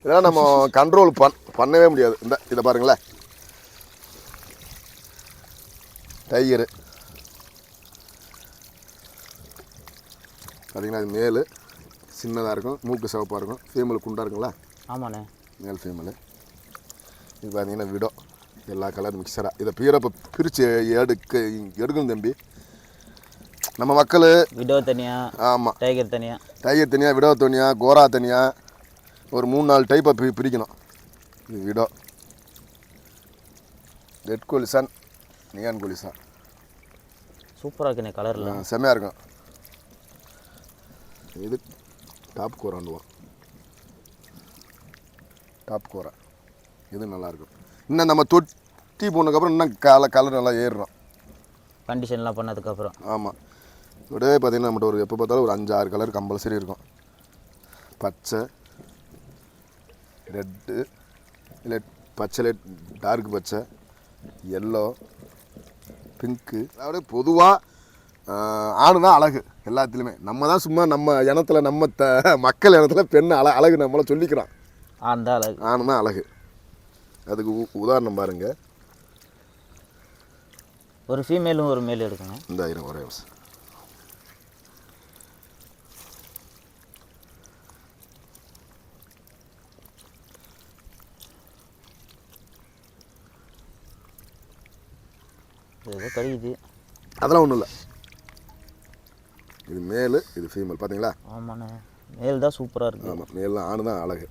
இதெல்லாம் நம்ம கண்ட்ரோல் பண்ணவே முடியாது. இந்த இதை பாருங்களேன், டைகரு பார்த்தீங்கன்னா அது மேலு சின்னதாக இருக்கும், மூக்கு சிவப்பாக இருக்கும், ஃபீமேல் குண்டாக இருக்குங்களா? ஆமாண்ணே, மேல் ஃபீமேலு. இது பார்த்தீங்கன்னா விடோ, எல்லா கலர் மிக்சராக. இதை பீரப்போ பிரித்து எடுக்கணும் தம்பி. நம்ம மக்கள் விடோ தனியாக, ஆமாம், டைகர் தனியாக, விடோ தனியாக, கோரா தனியாக, ஒரு 3-4 டைப்பை பிரிக்கணும். இது விடோ, ரெட் கொலிசான், நியான் கொலிசான். சூப்பராக இருக்குண்ணே, கலரில் செம்மையாக இருக்கும். இது டாப் கோராண்டுவோம், டாப் கோரா. இது நல்லாயிருக்கும். இன்னும் நம்ம தொட்டி போனதுக்கப்புறம் இன்னும் கலர் நல்லா ஏறுறோம், கண்டிஷன்லாம் பண்ணதுக்கப்புறம். ஆமாம். இப்படியே பார்த்தீங்கன்னா நம்மகிட்ட ஒரு எப்போ பார்த்தாலும் ஒரு 5-6 கலர் கம்பல்சரி இருக்கும். பச்சை, ரெட்டு, இல்லை பச்சை, டார்க் பச்சை, எல்லோ, பிங்க்கு. அப்படியே பொதுவாக ஆணு தான் அழகு எல்லாத்துலேயுமே. நம்ம தான் சும்மா நம்ம இனத்தில், நம்ம மக்கள் இனத்தில் பெண் அழகு நம்மளை சொல்லிக்கிறோம். ஆண் தான் அழகு, ஆணு தான் அழகு. அதுக்கு உதாரணம் பாருங்க, ஒரு ஃபீமேலும் ஒரு மேலும் இருக்குங்க. இந்த ஆயிரம் ஒரே வருஷம். ஏதோ கழியுது, அதெல்லாம் ஒன்றும் இல்லை. இது மேலு, இது ஃபீமேல் பார்த்தீங்களா? ஆமாண்ணே, மேல் தான் சூப்பராக இருக்குது. ஆமாம், மேல் தான், ஆணு தான் அழகு.